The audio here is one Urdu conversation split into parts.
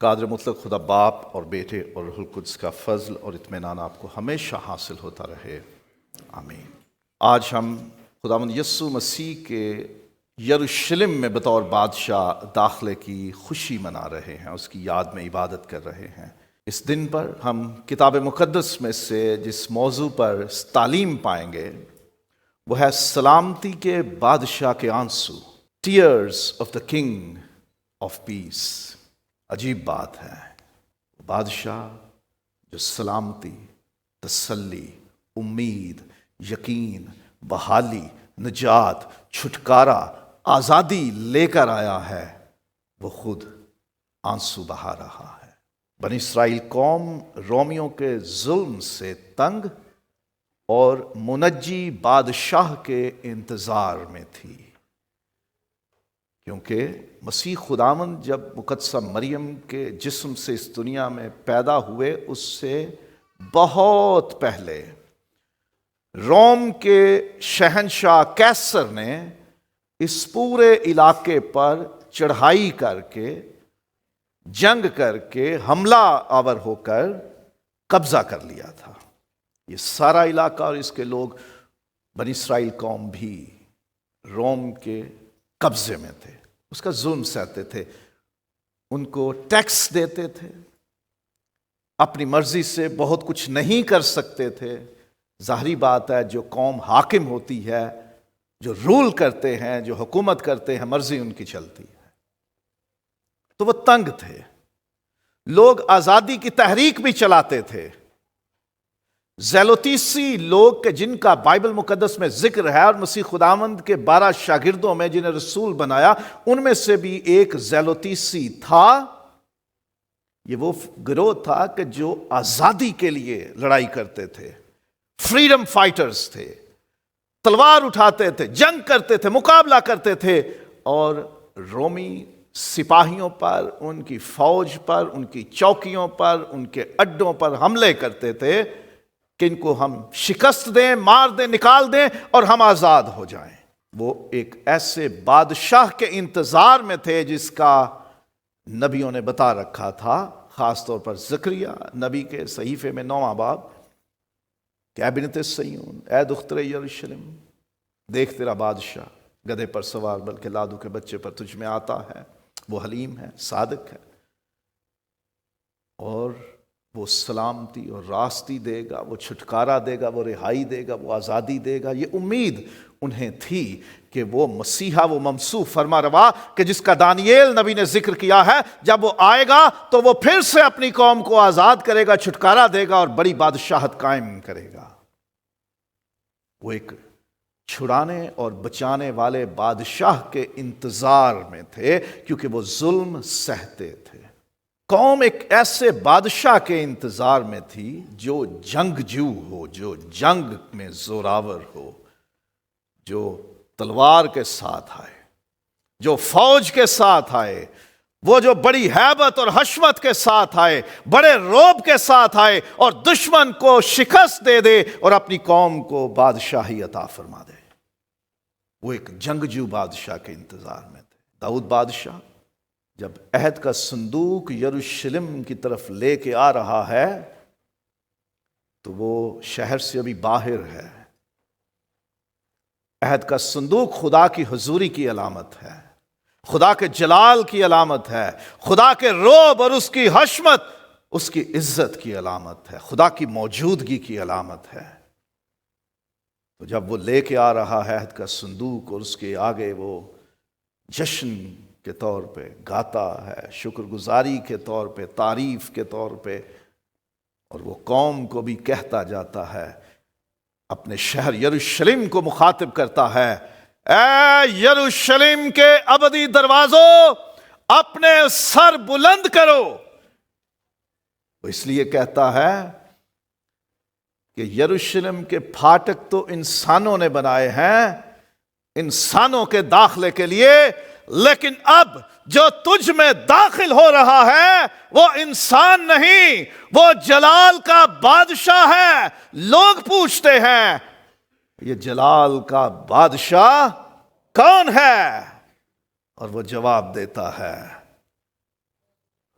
قادر مطلق خدا باپ اور بیٹے اور روح القدس کا فضل اور اطمینان آپ کو ہمیشہ حاصل ہوتا رہے، آمین۔ آج ہم خداوند یسوع مسیح کے یروشلم میں بطور بادشاہ داخلے کی خوشی منا رہے ہیں، اس کی یاد میں عبادت کر رہے ہیں۔ اس دن پر ہم کتاب مقدس میں سے جس موضوع پر تعلیم پائیں گے وہ ہے سلامتی کے بادشاہ کے آنسو، tears of the king of peace. عجیب بات ہے، بادشاہ جو سلامتی، تسلی، امید، یقین، بحالی، نجات، چھٹکارا، آزادی لے کر آیا ہے، وہ خود آنسو بہا رہا ہے۔ بنی اسرائیل قوم رومیوں کے ظلم سے تنگ اور منجی بادشاہ کے انتظار میں تھی، کیونکہ مسیح خداوند جب مقدسہ مریم کے جسم سے اس دنیا میں پیدا ہوئے، اس سے بہت پہلے روم کے شہنشاہ کیسر نے اس پورے علاقے پر چڑھائی کر کے، جنگ کر کے، حملہ آور ہو کر قبضہ کر لیا تھا۔ یہ سارا علاقہ اور اس کے لوگ، بنی اسرائیل قوم بھی روم کے قبضے میں تھے، اس کا ظلم سہتے تھے، ان کو ٹیکس دیتے تھے، اپنی مرضی سے بہت کچھ نہیں کر سکتے تھے۔ ظاہری بات ہے، جو قوم حاکم ہوتی ہے، جو رول کرتے ہیں، جو حکومت کرتے ہیں، مرضی ان کی چلتی ہے۔ تو وہ تنگ تھے، لوگ آزادی کی تحریک بھی چلاتے تھے۔ زیلوتیسی لوگ کہ جن کا بائبل مقدس میں ذکر ہے، اور مسیح خداوند کے 12 شاگردوں میں جنہیں رسول بنایا، ان میں سے بھی ایک زیلوتیسی تھا۔ یہ وہ گروہ تھا کہ جو آزادی کے لیے لڑائی کرتے تھے، فریڈم فائٹرز تھے، تلوار اٹھاتے تھے، جنگ کرتے تھے، مقابلہ کرتے تھے، اور رومی سپاہیوں پر، ان کی فوج پر، ان کی چوکیوں پر، ان کے اڈوں پر حملے کرتے تھے کہ ان کو ہم شکست دیں، مار دیں، نکال دیں اور ہم آزاد ہو جائیں۔ وہ ایک ایسے بادشاہ کے انتظار میں تھے جس کا نبیوں نے بتا رکھا تھا، خاص طور پر زکریا نبی کے صحیفے میں 9واں باب کہ اے بنت صیون، اے دختر یروشلم، دیکھ تیرا بادشاہ گدھے پر سوار بلکہ لادو کے بچے پر تجھ میں آتا ہے، وہ حلیم ہے، صادق ہے، اور وہ سلامتی اور راستی دے گا، وہ چھٹکارا دے گا، وہ رہائی دے گا، وہ آزادی دے گا۔ یہ امید انہیں تھی کہ وہ مسیحا، وہ ممسوح فرما روا کہ جس کا دانییل نبی نے ذکر کیا ہے، جب وہ آئے گا تو وہ پھر سے اپنی قوم کو آزاد کرے گا، چھٹکارا دے گا اور بڑی بادشاہت قائم کرے گا۔ وہ ایک چھڑانے اور بچانے والے بادشاہ کے انتظار میں تھے، کیونکہ وہ ظلم سہتے تھے۔ قوم ایک ایسے بادشاہ کے انتظار میں تھی جو جنگجو ہو، جو جنگ میں زوراور ہو، جو تلوار کے ساتھ آئے، جو فوج کے ساتھ آئے، وہ جو بڑی ہیبت اور حشمت کے ساتھ آئے، بڑے روب کے ساتھ آئے اور دشمن کو شکست دے دے اور اپنی قوم کو بادشاہی عطا فرما دے۔ وہ ایک جنگجو بادشاہ کے انتظار میں تھے۔ داؤد بادشاہ جب عہد کا صندوق یروشلم کی طرف لے کے آ رہا ہے تو وہ شہر سے ابھی باہر ہے۔ عہد کا صندوق خدا کی حضوری کی علامت ہے، خدا کے جلال کی علامت ہے، خدا کے روب اور اس کی حشمت، اس کی عزت کی علامت ہے، خدا کی موجودگی کی علامت ہے۔ تو جب وہ لے کے آ رہا ہے عہد کا صندوق، اور اس کے آگے وہ جشن کے طور پہ گاتا ہے، شکر گزاری کے طور پہ، تعریف کے طور پہ، اور وہ قوم کو بھی کہتا جاتا ہے، اپنے شہر یروشلم کو مخاطب کرتا ہے، اے یروشلم کے ابدی دروازوں، اپنے سر بلند کرو۔ وہ اس لیے کہتا ہے کہ یروشلم کے پھاٹک تو انسانوں نے بنائے ہیں انسانوں کے داخلے کے لیے، لیکن اب جو تجھ میں داخل ہو رہا ہے وہ انسان نہیں، وہ جلال کا بادشاہ ہے۔ لوگ پوچھتے ہیں یہ جلال کا بادشاہ کون ہے؟ اور وہ جواب دیتا ہے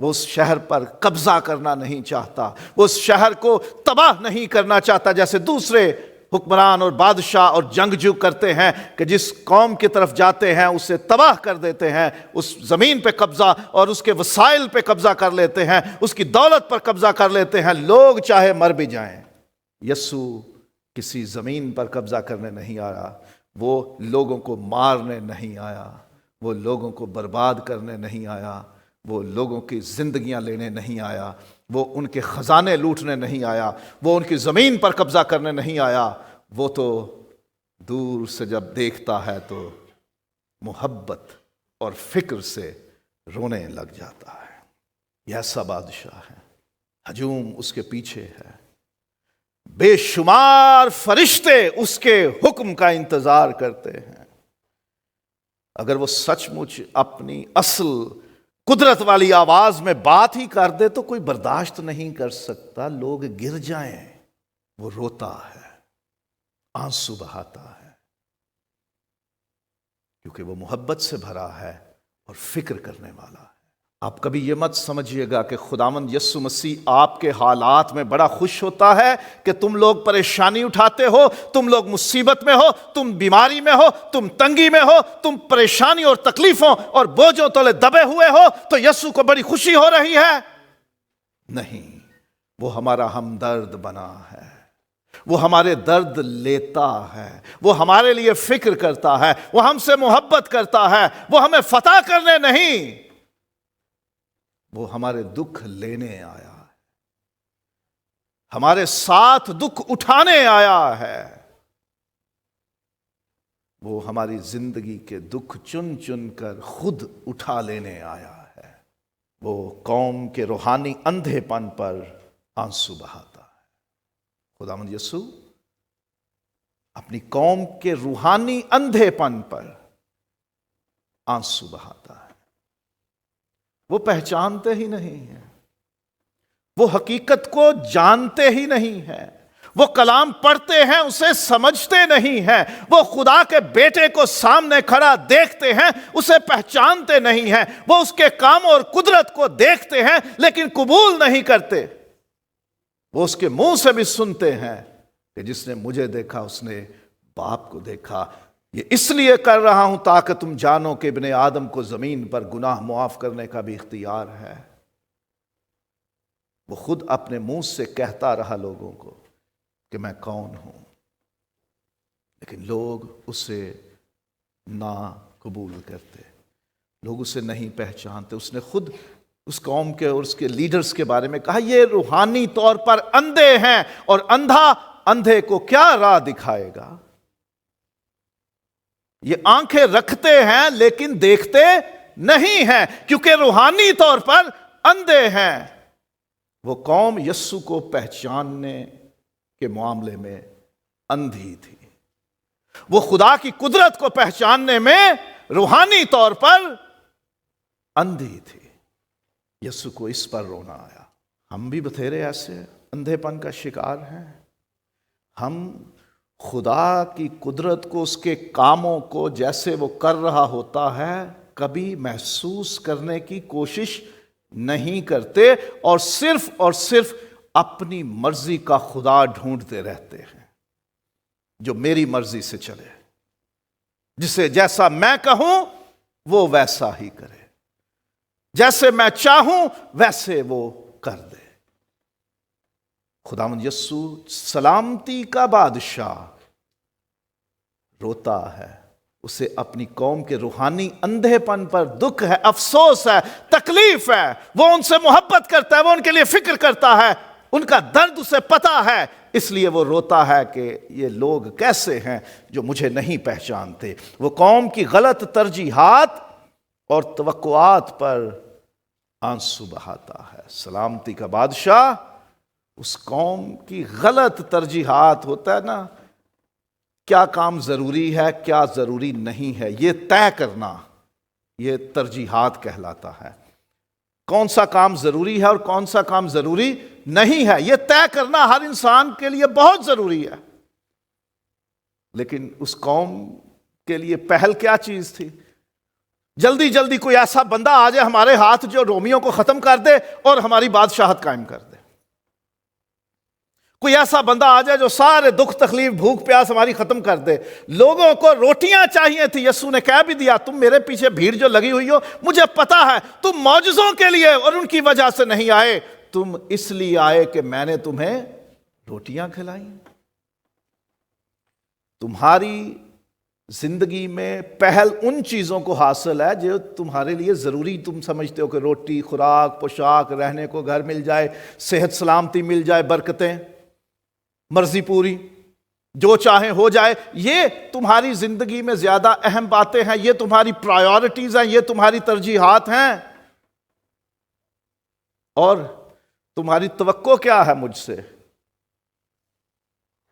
وہ اس شہر پر قبضہ کرنا نہیں چاہتا، وہ اس شہر کو تباہ نہیں کرنا چاہتا جیسے دوسرے حکمران اور بادشاہ اور جنگجو کرتے ہیں کہ جس قوم کی طرف جاتے ہیں اسے تباہ کر دیتے ہیں، اس زمین پہ قبضہ اور اس کے وسائل پہ قبضہ کر لیتے ہیں، اس کی دولت پر قبضہ کر لیتے ہیں، لوگ چاہے مر بھی جائیں۔ یسوع کسی زمین پر قبضہ کرنے نہیں آیا، وہ لوگوں کو مارنے نہیں آیا، وہ لوگوں کو برباد کرنے نہیں آیا، وہ لوگوں کی زندگیاں لینے نہیں آیا، وہ ان کے خزانے لوٹنے نہیں آیا، وہ ان کی زمین پر قبضہ کرنے نہیں آیا۔ وہ تو دور سے جب دیکھتا ہے تو محبت اور فکر سے رونے لگ جاتا ہے۔ یہ ایسا بادشاہ ہے، ہجوم اس کے پیچھے ہے، بے شمار فرشتے اس کے حکم کا انتظار کرتے ہیں۔ اگر وہ سچ مچ اپنی اصل قدرت والی آواز میں بات ہی کر دے تو کوئی برداشت نہیں کر سکتا، لوگ گر جائیں۔ وہ روتا ہے، آنسو بہاتا ہے، کیونکہ وہ محبت سے بھرا ہے اور فکر کرنے والا ہے۔ آپ کبھی یہ مت سمجھیے گا کہ خداوند یسوع مسیح آپ کے حالات میں بڑا خوش ہوتا ہے کہ تم لوگ پریشانی اٹھاتے ہو، تم لوگ مصیبت میں ہو، تم بیماری میں ہو، تم تنگی میں ہو، تم پریشانی اور تکلیفوں اور بوجھوں تلے دبے ہوئے ہو تو یسوع کو بڑی خوشی ہو رہی ہے؟ نہیں، وہ ہمارا ہمدرد بنا ہے، وہ ہمارے درد لیتا ہے، وہ ہمارے لیے فکر کرتا ہے، وہ ہم سے محبت کرتا ہے، وہ ہمیں فتح کرنے نہیں، وہ ہمارے دکھ لینے آیا ہے، ہمارے ساتھ دکھ اٹھانے آیا ہے۔ وہ ہماری زندگی کے دکھ چن چن کر خود اٹھا لینے آیا ہے۔ وہ قوم کے روحانی اندھے پن پر آنسو بہاتا ہے۔ خداوند یسوع اپنی قوم کے روحانی اندھے پن پر آنسو بہاتا ہے۔ وہ پہچانتے ہی نہیں ہیں، وہ حقیقت کو جانتے ہی نہیں ہیں، وہ کلام پڑھتے ہیں اسے سمجھتے نہیں ہیں، وہ خدا کے بیٹے کو سامنے کھڑا دیکھتے ہیں اسے پہچانتے نہیں ہیں، وہ اس کے کام اور قدرت کو دیکھتے ہیں لیکن قبول نہیں کرتے۔ وہ اس کے منہ سے بھی سنتے ہیں کہ جس نے مجھے دیکھا اس نے باپ کو دیکھا۔ یہ اس لیے کر رہا ہوں تاکہ تم جانو کہ ابن آدم کو زمین پر گناہ معاف کرنے کا بھی اختیار ہے۔ وہ خود اپنے منہ سے کہتا رہا لوگوں کو کہ میں کون ہوں، لیکن لوگ اسے نہ قبول کرتے، لوگ اسے نہیں پہچانتے۔ اس نے خود اس قوم کے اور اس کے لیڈرز کے بارے میں کہا یہ روحانی طور پر اندھے ہیں اور اندھا اندھے کو کیا راہ دکھائے گا؟ یہ آنکھیں رکھتے ہیں لیکن دیکھتے نہیں ہیں کیونکہ روحانی طور پر اندھے ہیں۔ وہ قوم یسوع کو پہچاننے کے معاملے میں اندھی تھی، وہ خدا کی قدرت کو پہچاننے میں روحانی طور پر اندھی تھی۔ یسوع کو اس پر رونا آیا۔ ہم بھی بتھیرے ایسے اندھے پن کا شکار ہیں۔ ہم خدا کی قدرت کو، اس کے کاموں کو جیسے وہ کر رہا ہوتا ہے کبھی محسوس کرنے کی کوشش نہیں کرتے اور صرف اپنی مرضی کا خدا ڈھونڈتے رہتے ہیں جو میری مرضی سے چلے، جسے جیسا میں کہوں وہ ویسا ہی کرے، جیسے میں چاہوں ویسے وہ کر دے۔ خداوند یسوع سلامتی کا بادشاہ روتا ہے، اسے اپنی قوم کے روحانی اندھے پن پر دکھ ہے، افسوس ہے، تکلیف ہے۔ وہ ان سے محبت کرتا ہے، وہ ان کے لیے فکر کرتا ہے، ان کا درد اسے پتا ہے، اس لیے وہ روتا ہے کہ یہ لوگ کیسے ہیں جو مجھے نہیں پہچانتے۔ وہ قوم کی غلط ترجیحات اور توقعات پر آنسو بہاتا ہے۔ سلامتی کا بادشاہ اس قوم کی غلط ترجیحات ہوتا ہے نا، کیا کام ضروری ہے کیا ضروری نہیں ہے یہ طے کرنا، یہ ترجیحات کہلاتا ہے۔ کون سا کام ضروری ہے اور کون سا کام ضروری نہیں ہے یہ طے کرنا ہر انسان کے لیے بہت ضروری ہے۔ لیکن اس قوم کے لیے پہل کیا چیز تھی؟ جلدی جلدی کوئی ایسا بندہ آ جائے ہمارے ہاتھ جو رومیوں کو ختم کر دے اور ہماری بادشاہت قائم کر دے. کوئی ایسا بندہ آ جائے جو سارے دکھ تکلیف بھوک پیاس ہماری ختم کر دے. لوگوں کو روٹیاں چاہیے تھی. یسوع نے کہہ بھی دیا تم میرے پیچھے بھیڑ جو لگی ہوئی ہو مجھے پتا ہے تم معجزوں کے لیے اور ان کی وجہ سے نہیں آئے, تم اس لیے آئے کہ میں نے تمہیں روٹیاں کھلائیں. تمہاری زندگی میں پہل ان چیزوں کو حاصل ہے جو تمہارے لیے ضروری تم سمجھتے ہو, کہ روٹی, خوراک, پوشاک, رہنے کو گھر مل جائے, صحت سلامتی مل جائے, برکتیں, مرضی پوری, جو چاہیں ہو جائے. یہ تمہاری زندگی میں زیادہ اہم باتیں ہیں, یہ تمہاری پرائیورٹیز ہیں, یہ تمہاری ترجیحات ہیں. اور تمہاری توقع کیا ہے مجھ سے؟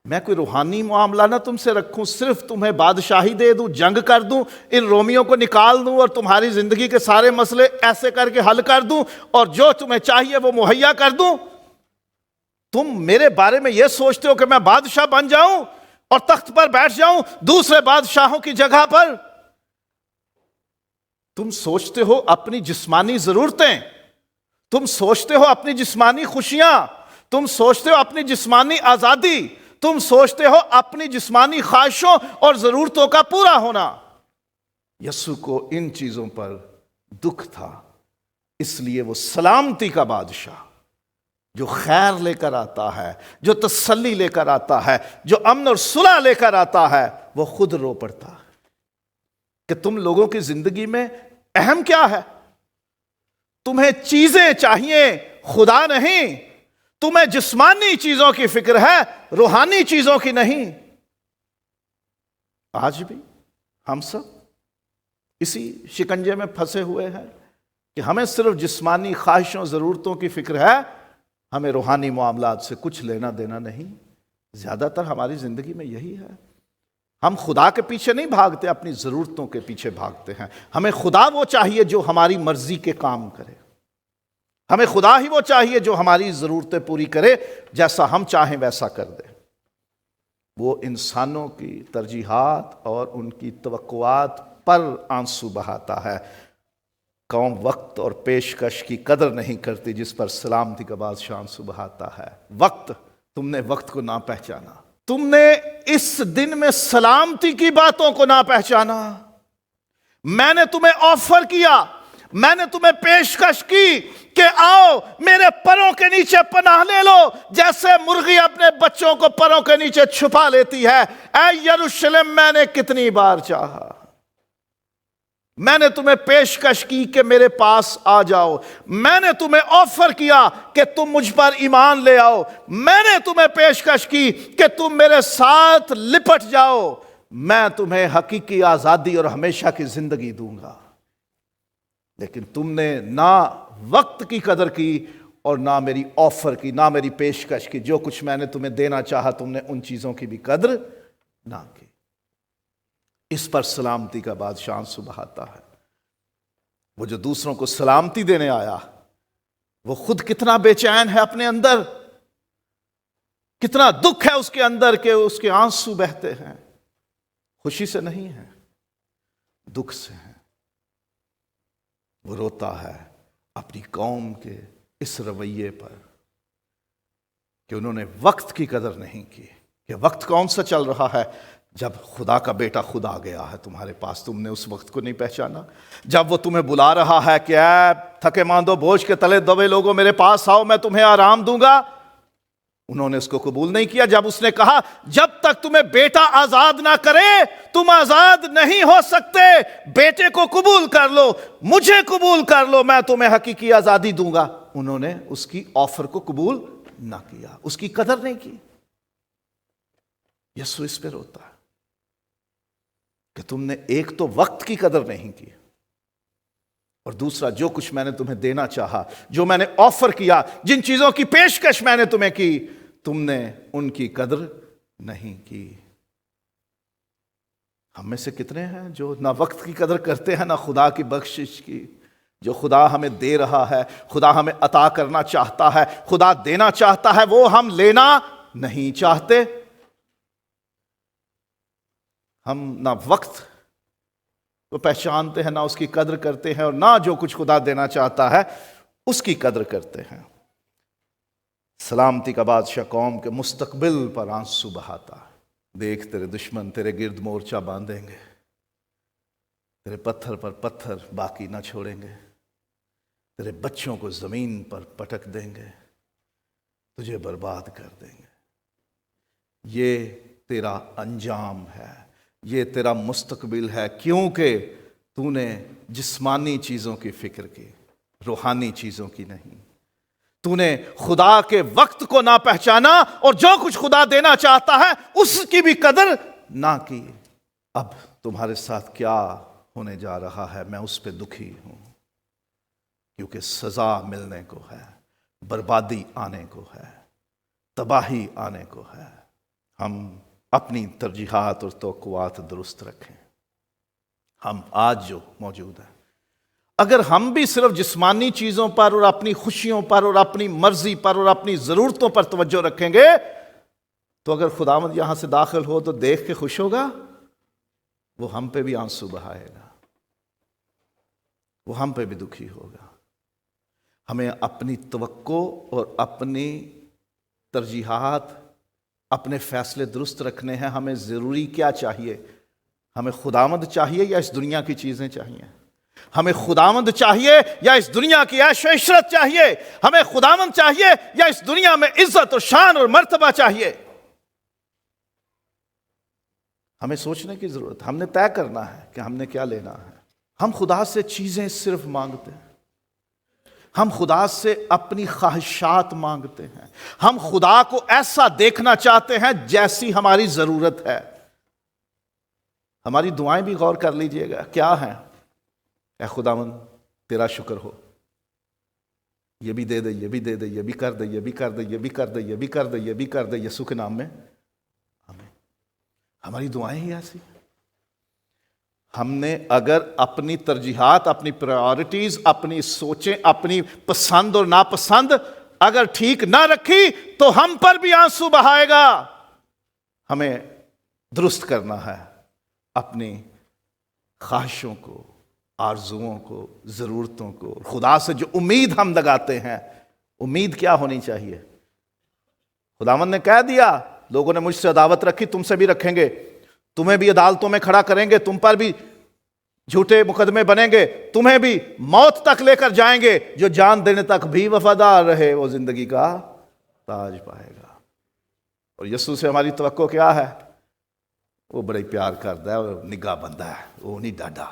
میں کوئی روحانی معاملہ نہ تم سے رکھوں, صرف تمہیں بادشاہی دے دوں, جنگ کر دوں, ان رومیوں کو نکال دوں اور تمہاری زندگی کے سارے مسئلے ایسے کر کے حل کر دوں اور جو تمہیں چاہیے وہ مہیا کر دوں. تم میرے بارے میں یہ سوچتے ہو کہ میں بادشاہ بن جاؤں اور تخت پر بیٹھ جاؤں دوسرے بادشاہوں کی جگہ پر. تم سوچتے ہو اپنی جسمانی ضرورتیں, تم سوچتے ہو اپنی جسمانی خوشیاں, تم سوچتے ہو اپنی جسمانی آزادی, تم سوچتے ہو اپنی جسمانی خواہشوں اور ضرورتوں کا پورا ہونا. یسوع کو ان چیزوں پر دکھ تھا, اس لیے وہ سلامتی کا بادشاہ جو خیر لے کر آتا ہے, جو تسلی لے کر آتا ہے, جو امن اور صلح لے کر آتا ہے, وہ خود رو پڑتا ہے کہ تم لوگوں کی زندگی میں اہم کیا ہے. تمہیں چیزیں چاہیے, خدا نہیں. تمہیں جسمانی چیزوں کی فکر ہے, روحانی چیزوں کی نہیں. آج بھی ہم سب اسی شکنجے میں پھنسے ہوئے ہیں کہ ہمیں صرف جسمانی خواہشوں ضرورتوں کی فکر ہے, ہمیں روحانی معاملات سے کچھ لینا دینا نہیں. زیادہ تر ہماری زندگی میں یہی ہے. ہم خدا کے پیچھے نہیں بھاگتے, اپنی ضرورتوں کے پیچھے بھاگتے ہیں. ہمیں خدا وہ چاہیے جو ہماری مرضی کے کام کرے, ہمیں خدا ہی وہ چاہیے جو ہماری ضرورتیں پوری کرے, جیسا ہم چاہیں ویسا کر دے. وہ انسانوں کی ترجیحات اور ان کی توقعات پر آنسو بہاتا ہے. قوم وقت اور پیشکش کی قدر نہیں کرتی جس پر سلامتی کا بادشاہ آنسو بہاتا ہے. وقت, تم نے وقت کو نہ پہچانا, تم نے اس دن میں سلامتی کی باتوں کو نہ پہچانا. میں نے تمہیں آفر کیا, میں نے تمہیں پیشکش کی کہ آؤ میرے پروں کے نیچے پناہ لے لو, جیسے مرغی اپنے بچوں کو پروں کے نیچے چھپا لیتی ہے. اے یروشلم میں نے کتنی بار چاہا, میں نے تمہیں پیشکش کی کہ میرے پاس آ جاؤ, میں نے تمہیں آفر کیا کہ تم مجھ پر ایمان لے آؤ, میں نے تمہیں پیشکش کی کہ تم میرے ساتھ لپٹ جاؤ, میں تمہیں حقیقی آزادی اور ہمیشہ کی زندگی دوں گا. لیکن تم نے نہ وقت کی قدر کی اور نہ میری آفر کی, نہ میری پیشکش کی. جو کچھ میں نے تمہیں دینا چاہا تم نے ان چیزوں کی بھی قدر نہ کی. اس پر سلامتی کا بادشاہ آنسو بہاتا ہے. وہ جو دوسروں کو سلامتی دینے آیا وہ خود کتنا بے چین ہے اپنے اندر, کتنا دکھ ہے اس کے اندر کہ اس کے آنسو بہتے ہیں. خوشی سے نہیں ہے, دکھ سے ہیں. وہ روتا ہے اپنی قوم کے اس رویے پر کہ انہوں نے وقت کی قدر نہیں کی. کہ وقت کون سا چل رہا ہے؟ جب خدا کا بیٹا خود آ گیا ہے تمہارے پاس, تم نے اس وقت کو نہیں پہچانا. جب وہ تمہیں بلا رہا ہے کہ اے تھکے ماندو بوجھ کے تلے دبے لوگوں میرے پاس آؤ, میں تمہیں آرام دوں گا, انہوں نے اس کو قبول نہیں کیا. جب اس نے کہا جب تک تمہیں بیٹا آزاد نہ کرے تم آزاد نہیں ہو سکتے, بیٹے کو قبول کر لو, مجھے قبول کر لو, میں تمہیں حقیقی آزادی دوں گا, انہوں نے اس کی آفر کو قبول نہ کیا, اس کی قدر نہیں کی. یسوع اس پہ روتا ہے کہ تم نے ایک تو وقت کی قدر نہیں کی, اور دوسرا جو کچھ میں نے تمہیں دینا چاہا, جو میں نے آفر کیا, جن چیزوں کی پیشکش میں نے تمہیں کی, تم نے ان کی قدر نہیں کی. ہم میں سے کتنے ہیں جو نہ وقت کی قدر کرتے ہیں نہ خدا کی بخشش کی. جو خدا ہمیں دے رہا ہے, خدا ہمیں عطا کرنا چاہتا ہے, خدا دینا چاہتا ہے, وہ ہم لینا نہیں چاہتے. ہم نہ وقت وہ پہچانتے ہیں، نہ اس کی قدر کرتے ہیں، اور نہ جو کچھ خدا دینا چاہتا ہے اس کی قدر کرتے ہیں۔ سلامتی کا بادشاہ قوم کے مستقبل پر آنسو بہاتا ہے۔ دیکھ تیرے دشمن تیرے گرد مورچہ باندھیں گے، تیرے پتھر پر پتھر باقی نہ چھوڑیں گے، تیرے بچوں کو زمین پر پٹک دیں گے، تجھے برباد کر دیں گے۔ یہ تیرا انجام ہے، یہ تیرا مستقبل ہے، کیونکہ تو نے جسمانی چیزوں کی فکر کی، روحانی چیزوں کی نہیں۔ تو نے خدا کے وقت کو نہ پہچانا اور جو کچھ خدا دینا چاہتا ہے اس کی بھی قدر نہ کی۔ اب تمہارے ساتھ کیا ہونے جا رہا ہے میں اس پہ دکھی ہوں، کیونکہ سزا ملنے کو ہے، بربادی آنے کو ہے، تباہی آنے کو ہے۔ ہم اپنی ترجیحات اور توقعات درست رکھیں۔ ہم آج جو موجود ہیں، اگر ہم بھی صرف جسمانی چیزوں پر اور اپنی خوشیوں پر اور اپنی مرضی پر اور اپنی ضرورتوں پر توجہ رکھیں گے، تو اگر خداوند یہاں سے داخل ہو تو دیکھ کے خوش ہوگا؟ وہ ہم پہ بھی آنسو بہائے گا، وہ ہم پہ بھی دکھی ہوگا۔ ہمیں اپنی توقع اور اپنی ترجیحات، اپنے فیصلے درست رکھنے ہیں۔ ہمیں ضروری کیا چاہیے؟ ہمیں خداوند چاہیے یا اس دنیا کی چیزیں چاہیے؟ ہمیں خداوند چاہیے یا اس دنیا کی عیش و عشرت چاہیے؟ ہمیں خداوند چاہیے یا اس دنیا میں عزت اور شان اور مرتبہ چاہیے؟ ہمیں سوچنے کی ضرورت، ہم نے طے کرنا ہے کہ ہم نے کیا لینا ہے۔ ہم خدا سے چیزیں صرف مانگتے ہیں، ہم خدا سے اپنی خواہشات مانگتے ہیں، ہم خدا کو ایسا دیکھنا چاہتے ہیں جیسی ہماری ضرورت ہے۔ ہماری دعائیں بھی غور کر لیجئے گا، کیا ہیں؟ اے خداوند تیرا شکر ہو، یہ بھی دے دے، یہ بھی دے دے، یہ بھی کر دے، یہ بھی کر دے، یہ بھی کر دے، یہ بھی کر دے، یہ بھی کر دے، یسوع کے نام میں آمین۔ ہماری دعائیں ہی ایسی ہیں۔ ہم نے اگر اپنی ترجیحات، اپنی پرائورٹیز، اپنی سوچیں، اپنی پسند اور ناپسند اگر ٹھیک نہ رکھی تو ہم پر بھی آنسو بہائے گا۔ ہمیں درست کرنا ہے اپنی خواہشوں کو، آرزوؤں کو، ضرورتوں کو۔ خدا سے جو امید ہم لگاتے ہیں، امید کیا ہونی چاہیے؟ خداوند نے کہہ دیا، لوگوں نے مجھ سے عداوت رکھی، تم سے بھی رکھیں گے، تمہیں بھی عدالتوں میں کھڑا کریں گے، تم پر بھی جھوٹے مقدمے بنیں گے، تمہیں بھی موت تک لے کر جائیں گے، جو جان دینے تک بھی وفادار رہے وہ زندگی کا تاج پائے گا۔ اور یسوع سے ہماری توقع کیا ہے؟ وہ بڑے پیار کرتا ہے اور نگاہ بندہ ہے، وہ نہیں ڈاڈا۔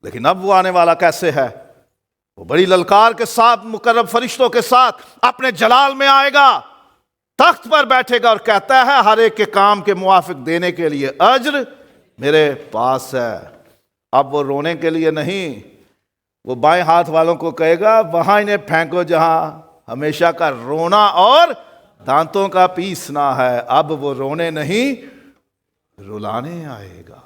لیکن اب وہ آنے والا کیسے ہے؟ وہ بڑی للکار کے ساتھ، مقرب فرشتوں کے ساتھ اپنے جلال میں آئے گا، تخت پر بیٹھے گا اور کہتا ہے ہر ایک کے کام کے موافق دینے کے لیے اجر میرے پاس ہے۔ اب وہ رونے کے لیے نہیں، وہ بائیں ہاتھ والوں کو کہے گا وہاں انہیں پھینکو جہاں ہمیشہ کا رونا اور دانتوں کا پیسنا ہے۔ اب وہ رونے نہیں، رلانے آئے گا۔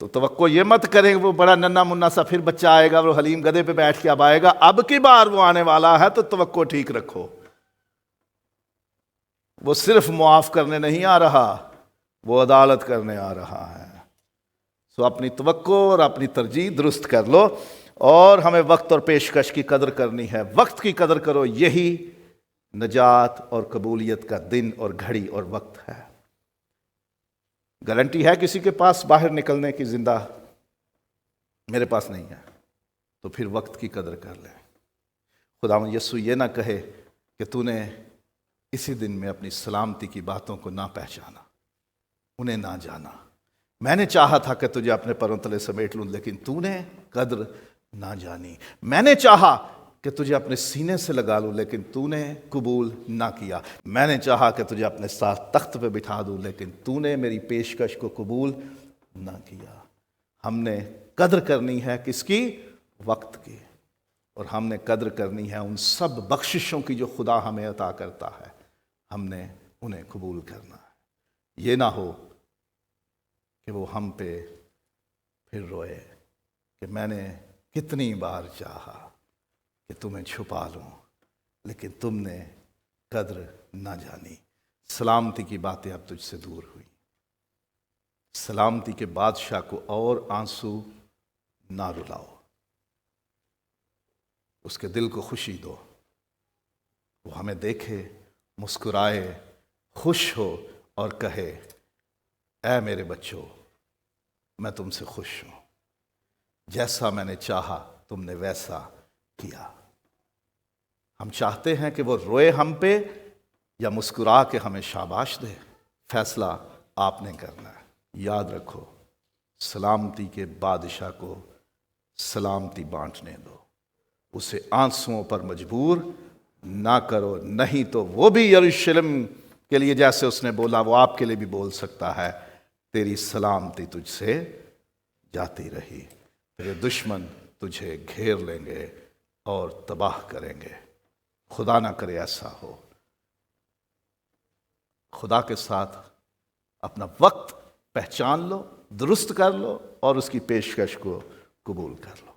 تو توقع یہ مت کریں وہ بڑا ننا منا سا پھر بچہ آئے گا، وہ حلیم گدھے پہ بیٹھ کے اب آئے گا۔ اب کی بار وہ آنے والا ہے تو توقع ٹھیک رکھو۔ وہ صرف معاف کرنے نہیں آ رہا، وہ عدالت کرنے آ رہا ہے۔ سو اپنی توقع اور اپنی ترجیح درست کر لو، اور ہمیں وقت اور پیشکش کی قدر کرنی ہے۔ وقت کی قدر کرو، یہی نجات اور قبولیت کا دن اور گھڑی اور وقت ہے۔ گارنٹی ہے کسی کے پاس باہر نکلنے کی زندہ؟ میرے پاس نہیں ہے، تو پھر وقت کی قدر کر لیں۔ خداوند یسوع یہ نہ کہے کہ تو نے اسی دن میں اپنی سلامتی کی باتوں کو نہ پہچانا، انہیں نہ جانا۔ میں نے چاہا تھا کہ تجھے اپنے پروں تلے سمیٹ لوں، لیکن تو نے قدر نہ جانی۔ میں نے چاہا کہ تجھے اپنے سینے سے لگا لوں، لیکن تو نے قبول نہ کیا۔ میں نے چاہا کہ تجھے اپنے ساتھ تخت پہ بٹھا دوں، لیکن تو نے میری پیشکش کو قبول نہ کیا۔ ہم نے قدر کرنی ہے کس کی؟ وقت کی۔ اور ہم نے قدر کرنی ہے ان سب بخششوں کی جو خدا ہمیں عطا کرتا ہے، ہم نے انہیں قبول کرنا ہے۔ یہ نہ ہو کہ وہ ہم پہ پھر روئے کہ میں نے کتنی بار چاہا کہ تمہیں چھپا لوں، لیکن تم نے قدر نہ جانی۔ سلامتی کی باتیں اب تجھ سے دور ہوئی، سلامتی کے بادشاہ کو اور آنسو نہ رلاؤ، اس کے دل کو خوشی دو، وہ ہمیں دیکھے، مسکرائے، خوش ہو اور کہے اے میرے بچوں میں تم سے خوش ہوں، جیسا میں نے چاہا تم نے ویسا کیا۔ ہم چاہتے ہیں کہ وہ روئے ہم پہ یا مسکرا کے ہمیں شاباش دے، فیصلہ آپ نے کرنا ہے۔ یاد رکھو، سلامتی کے بادشاہ کو سلامتی بانٹنے دو، اسے آنسوؤں پر مجبور نہ کرو، نہیں تو وہ بھی یروشلم کے لیے جیسے اس نے بولا وہ آپ کے لیے بھی بول سکتا ہے، تیری سلامتی تجھ سے جاتی رہی، تیرے دشمن تجھے گھیر لیں گے اور تباہ کریں گے۔ خدا نہ کرے ایسا ہو۔ خدا کے ساتھ اپنا وقت پہچان لو، درست کر لو اور اس کی پیشکش کو قبول کر لو۔